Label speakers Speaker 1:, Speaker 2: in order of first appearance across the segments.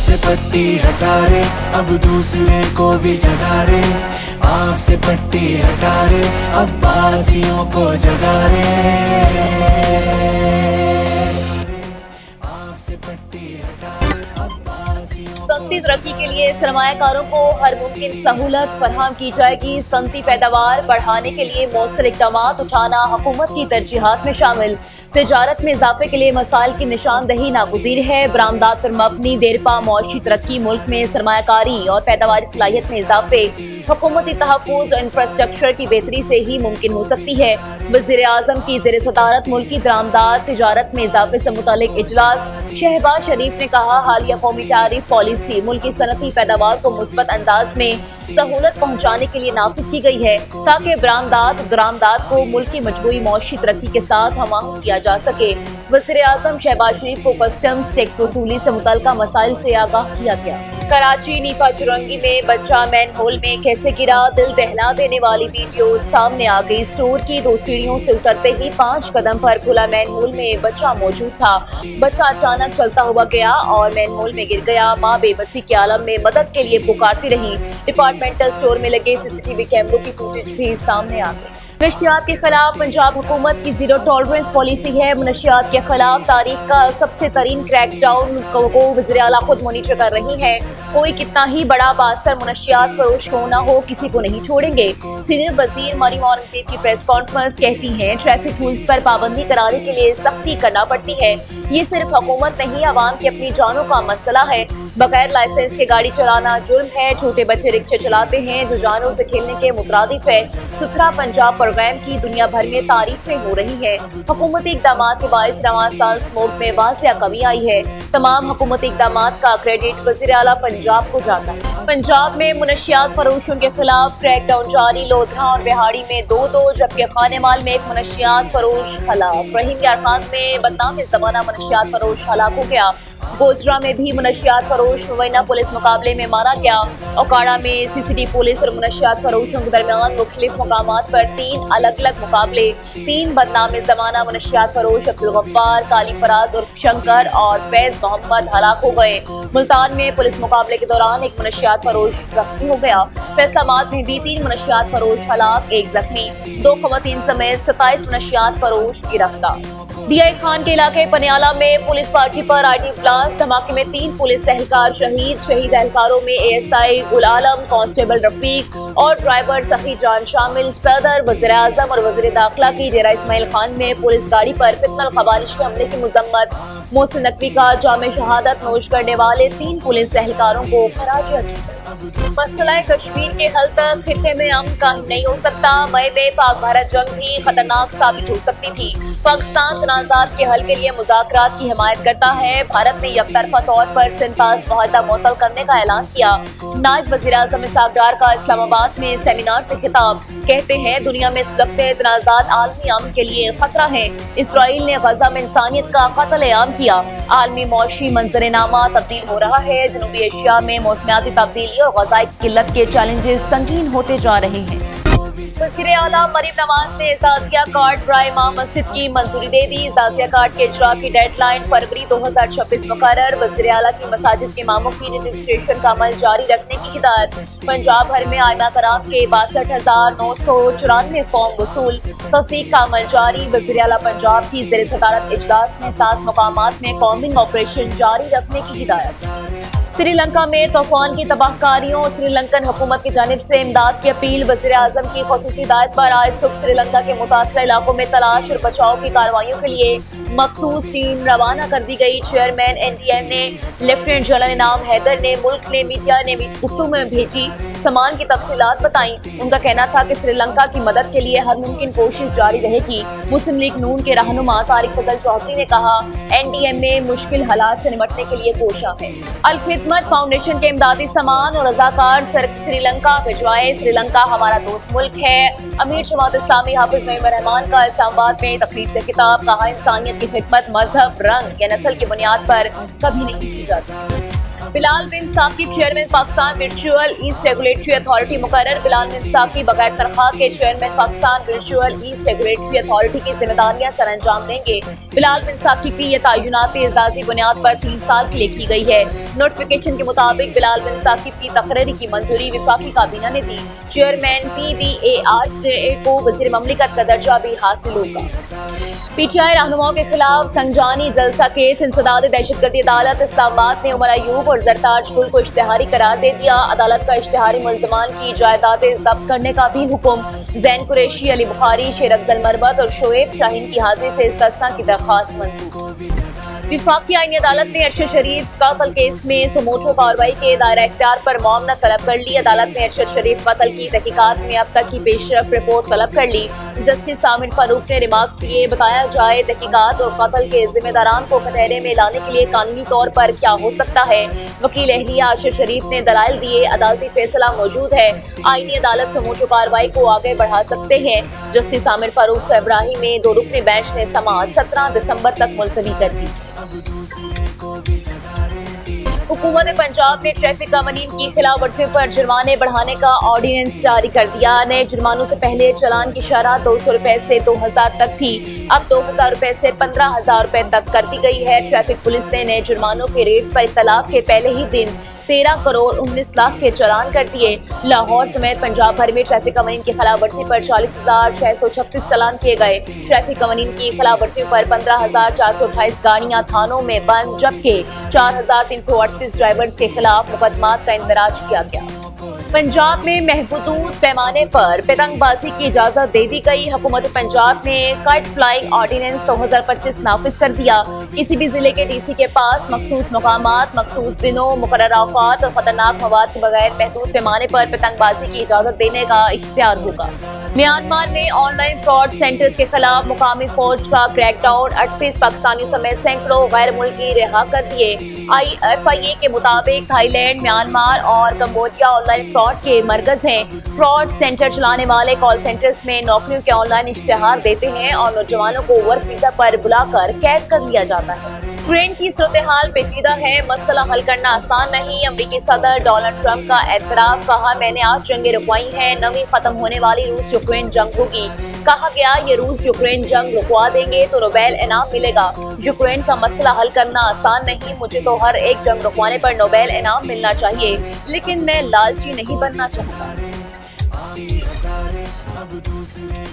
Speaker 1: से पट्टी हटा रे, अब दूसरे को भी जगा रे, आँख से पट्टी हटा रे, अब बासियों को जगा रे, आँख से पट्टी हटा रे, अब बासियों
Speaker 2: सनती तरक्की के लिए सरमायाकारों को हर मुमकिन सहूलत फराहम की जाएगी। सनती पैदावार बढ़ाने के लिए मौसर इकदाम उठाना हुकूमत की तरजीहात में शामिल। तिजारत में इजाफे के लिए मसाइल की निशानदही नागुज़ीर है। बरामदात पर मबनी देरपा मौशी तरक्की, मुल्क में सरमायाकारी और पैदावारी सलाहियत में इजाफे, हुकूमती तहफ़्फ़ुज़ और इंफ्रास्ट्रक्चर की बेहतरी से ही मुमकिन हो सकती है। वज़ीर-ए-आज़म की ज़ेर सदारत मुल्की दरामदात तिजारत में इजाफे से मुतालिक इजलास। शहबाज शरीफ ने कहा, हालिया कौमी टैरिफ पॉलिसी मुल्की सनती पैदावार को मुस्बत अंदाज में सहूलत पहुँचाने के लिए नाफिज की गई है, ताकि दरामदात को मुल्क की मजबूरी मौशी तरक्की के साथ हमाहंग किया जा सके। वज़ीर-ए-आज़म शहबाज शरीफ को कस्टम्स टैक्स वसूली से मुतल्लिक़ मसाइल से आगाह किया गया। कराची नीफा चुरंगी में बच्चा मैन होल में कैसे गिरा, दिल दहला देने वाली वीडियो सामने आ गई। स्टोर की 2 सीढ़ियों से उतरते ही 5 कदम पर खुला मैन होल में बच्चा मौजूद था। बच्चा अचानक चलता हुआ गया और मैन होल में गिर गया। माँ बेबसी के आलम में मदद के लिए पुकारती रही। डिपार्टमेंटल स्टोर में लगे सीसीटीवी कैमरों की फुटेज भी सामने आ गई। नशियात के खिलाफ पंजाब हुकूमत की जीरो टॉलरेंस पॉलिसी है। नशियात के खिलाफ तारीख का सबसे तरीन क्रैकडाउन को वज़ीर आला खुद मॉनिटर कर रही है। कोई कितना ही बड़ा बासर मुनशियात फरोश हो ना हो, किसी को नहीं छोड़ेंगे। सीनियर वजीर मरियम औरंगजेब की प्रेस कॉन्फ्रेंस कहती हैं, ट्रैफिक रूल्स पर पाबंदी कराने के लिए सख्ती करना पड़ती है। ये सिर्फ हुकूमत नहीं, आवाम की अपनी जानों का मसला है। बगैर लाइसेंस के गाड़ी चलाना जुर्म है। छोटे बच्चे रिक्शे चलाते हैं जो जानों से खेलने के मुतरादिफ है। सुथरा पंजाब प्रोग्राम की दुनिया भर में तारीफें हो रही है। हुकूमती इक़दाम के बाइस रवां साल स्मोक में वाज़िया कमी आई है। तमाम हुकूमती इक़दाम का क्रेडिट वज़ीर आला पंजाब को जाता है। पंजाब में मुनशियात फरोशों के खिलाफ क्रैकडाउन जारी। लोधरा और बिहाड़ी में 2-2, जबकि खानेमाल में एक मुनशियात फरोश हलाक। रहीम यार खान में बदनाम ज़माना मुनशियात फरोश हलाक हो गया। गोजरा में भी मुनशियात फरोश मुबैना पुलिस मुकाबले में मारा गया। ओकाड़ा में सीसीडी पुलिस और मुनशियात फरोशों के दरमियान मुख्तलिफ मकामात पर 3 अलग अलग मुकाबले। 3 बदनाम ज़माना मुनशियात फरोश अब्दुल गफ्फार, काली फराज उर्फ शंकर और फैज मोहम्मद हलाक हो गए। मुल्तान में पुलिस मुकाबले के दौरान एक मुनशियात फरोश जख्मी हो गया। फैसलाबाद में भी 3 मुनशियात फरोश हलाक, 1 जख्मी। 2 खवातीन समेत 27 मुनशियात फरोश गिरफ्तार। डीआई खान के इलाके पनियाला में पुलिस पार्टी पर आईडी ब्लास्ट। धमाके में 3 पुलिस एहलकार शहीद। शहीद एहलकारों में एएसआई गुल आलम, कांस्टेबल रफीक और ड्राइवर सखी जान शामिल। सदर, वज़ीर-ए-आज़म और वज़ीर दाखिला की डेरा इस्माइल खान में पुलिस गाड़ी पर फितनल खवारिश के हमले की मजम्मत। मोहसिन नकवी का जामे शहादत नोश करने वाले 3 पुलिस एहलकारों को खराज अकीदत। मसला कश्मीर के हल तक खित्ते में अमन कायम नहीं हो सकता। मई में पाक भारत जंग भी खतरनाक साबित हो सकती थी। पाकिस्तान तनाज़ात के हल के लिए मुज़ाकरात की हिमायत करता है। भारत ने यकतरफा तौर पर सिंध पास मुआहदा मुअत्तल करने का ऐलान किया। नायब वज़ीर-ए-आज़म इसहाक़ डार का इस्लामाबाद में सेमिनार से खिताब। कहते हैं, दुनिया में सिलगते तनाज़ात आलमी अमन के लिए खतरा है। इसराइल ने गजा में इंसानियत का कत्ल आम किया। आलमी मौशी मंजरनामा तब्दील हो रहा है। जनूबी एशिया में मौसमियाती तब्दीली और ग़ज़ाई किल्लत के चैलेंजेस संगीन होते जा रहे हैं। वज़ीर आला मरीम नवाज ने एजाज़िया कार्ड बराए इमाम मस्जिद की मंजूरी दे दी। एजाज़िया कार्ड के इजरा की डेडलाइन फरवरी 2026 मुकर्रर। वज़ीर आला की मसाजिद के इमामों की रजिस्ट्रेशन का अमल जारी रखने की हिदायत। पंजाब भर में आइमा कराम के 62,994 फॉर्म वसूल। तस्दीक का अमल जारी। वज़ीर आला पंजाब की ज़ेर सदारत इजलास में 7 मकामात में कॉम्बिंग ऑपरेशन जारी रखने की हिदायत। श्रीलंका में तूफान की तबाहकारियों, श्रीलंकन हुकूमत की जानिब से इमदाद की अपील। वज़ीर-ए-आज़म की ख़ुसूसी हिदायत पर आज सुबह श्रीलंका के मुतासरा इलाकों में तलाश और बचाव की कार्रवाइयों के लिए मखसूस टीम रवाना कर दी गई। चेयरमैन NTM ने लेफ्टिनेंट जनरल इनाम हैदर ने मुल्क ने मीडिया ने गुफ्तगू में भेजी सामान की तफसीलात बताई। उनका कहना था कि श्रीलंका की मदद के लिए हर मुमकिन कोशिश जारी रहेगी। मुस्लिम लीग नून के रहनुमा तारिक फजल चौधरी ने कहा, NTM में मुश्किल हालात से निपटने के लिए कोशा है। अल खिदमत फाउंडेशन के इमदादी सामान और रजाकार श्रीलंका भिजवाए। श्रीलंका हमारा दोस्त मुल्क है। अमीर जमात इस्लामी हाफिज मोइनुर रहमान का इस्लामाबाद में तकरीब से खिताब। कहा, इंसानियत की खिदमत मजहब, रंग या नस्ल की बुनियाद पर कभी नहीं की जाती। Bilal bin Saqib chairman Pakistan virtual asset regulatory authority मुकर्रर। बिलाल बिन साकिब बगैर तनख्वाह के chairman Pakistan virtual asset regulatory authority की जिम्मेदारियां सर अंजाम देंगे। बिलाल बिन साकिब की यह तयनाती एजाजी बुनियाद पर 3 साल के लिए की गई है। नोटिफिकेशन के मुताबिक बिलाल बिन साकिब की तकरीरी की मंजूरी वफाकी काबीना ने दी। चेयरमैन PBARTA को वज़ीर ममलिकत का दर्जा भी हासिल होगा। PTI रहनुमाओं के खिलाफ संजानी जलसा केस इंसदाद दहशतगर्दी अदालत इस्लामाबाद ने उमर अयूब और जरताज गुल को इश्तिहारी करार दे दिया। अदालत का इश्तिहारी मुल्ज़मान की जायदादें जब्त करने का भी हुक्म। जैन कुरैशी, अली बुखारी, शेर अफजल मरबत और शोएब शाहीन की हाजिरी से इस्तिस्ना की दरख्वास्त मंजूर। वफाकी आईनी अदालत ने अरशद शरीफ कत्ल केस में सुमोटो कार्रवाई के दायरा इख्तियार पर मामला तलब कर ली। अदालत ने अरशद शरीफ कत्ल की तहकीकात में अब तक की पेशरफ रिपोर्ट तलब कर ली। जस्टिस सामिर फारूक ने रिमार्क्स दिए, बताया जाए तहकीकात और कत्ल के जिम्मेदारान को कटहरे में लाने के लिए कानूनी तौर पर क्या हो सकता है। वकील अहलिया अरशद शरीफ ने दलाइल दिए, अदालती फैसला मौजूद है। आईनी अदालत सुमोटो कार्रवाई को आगे बढ़ा सकते हैं। जस्टिस सामिर फारूक से इब्राहिम में 2 रुकनी बेंच ने समाअत 17 दिसंबर तक मुलतवी कर दी। हुकूमत पंजाब ने ट्रैफिक कानून की खिलाफ वर्जियों पर जुर्माने बढ़ाने का ऑर्डिनेंस जारी कर दिया। नए जुर्मानों से पहले चालान की शरह 200 रुपए से 2000 तक थी, अब 2000 रुपए से 15,000 रुपए तक कर दी गई है। ट्रैफिक पुलिस ने नए जुर्मानों के रेट्स पर इत्तलाफ के पहले ही दिन 13 करोड़ 19 लाख के चालान कर दिए। लाहौर समेत पंजाब भर में ट्रैफिक कानून की खिलाफ वर्जी पर 40,636 चालान किए गए। ट्रैफिक कानून की खिलाफ वर्जियों पर 15,428 गाड़ियां थानों में बंद, जबकि 4,338 ड्राइवर्स के खिलाफ मुकदमात का इंदराज किया गया। पंजाब में महदूद पैमाने पर पतंगबाजी की इजाजत दे दी गई। हुकूमत पंजाब ने काइट फ्लाइंग ऑर्डिनेंस 2025 नाफिज कर दिया। किसी भी जिले के DC के पास मखसूस मकामात, मखसूस दिनों, मुकर्रर औकात और खतरनाक मवाद के बगैर महदूद पैमाने पर पतंगबाजी की इजाजत देने का इख्तियार होगा। म्यांमार में ऑनलाइन फ्रॉड सेंटर्स के खिलाफ मुकामी फौज का क्रैकडाउन, 38 पाकिस्तानी समेत सैकड़ों गैर मुल्की रिहा कर दिए। FIA के मुताबिक थाईलैंड, म्यांमार और कम्बोडिया ऑनलाइन फ्रॉड के मरकज हैं। फ्रॉड सेंटर चलाने वाले कॉल सेंटर्स में नौकरियों के ऑनलाइन इश्तिहार देते हैं और नौजवानों को वर्क वीजा पर बुलाकर कैद कर लिया जाता है। यूक्रेन की सूरत-ए-हाल पेचीदा है, मसला हल करना आसान नहीं। अमेरिकी सदर डोनाल्ड ट्रंप का एतराफ, कहा मैंने 8 जंगें रुकवाई हैं, नवी खत्म होने वाली रूस यूक्रेन जंग होगी। कहा गया ये रूस यूक्रेन जंग रुकवा देंगे तो नोबेल इनाम मिलेगा। यूक्रेन का मसला हल करना आसान नहीं, मुझे तो हर एक जंग रुकवाने पर नोबेल इनाम मिलना चाहिए, लेकिन मैं लालची नहीं बनना चाहता।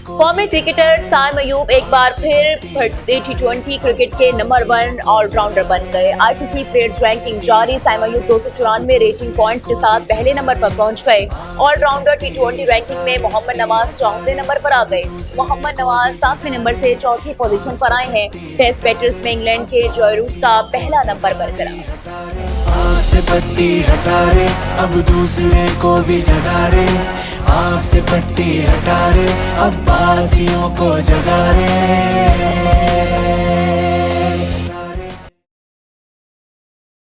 Speaker 2: कौमी क्रिकेटर साइम अयूब एक बार फिर बढ़ते T20 क्रिकेट के नंबर 1 ऑलराउंडर बन गए। ICC प्लेयर्स रैंकिंग जारी, साइम अयूब 294 रेटिंग पॉइंट्स के साथ पहले नंबर पर पहुंच गए। ऑलराउंडर T20 रैंकिंग में मोहम्मद नवाज 4वें नंबर पर आ गए। मोहम्मद नवाज 7वें नंबर से 4थी पोजीशन पर आए हैं। टेस्ट बैटर्स में इंग्लैंड के जॉय रूट का पहला नंबर बरकरार।
Speaker 1: आँख से पट्टी हटा रे, अब दूसरे को भी जगा रे। आँख से पट्टी हटा रे, अब बासियों को जगा रे।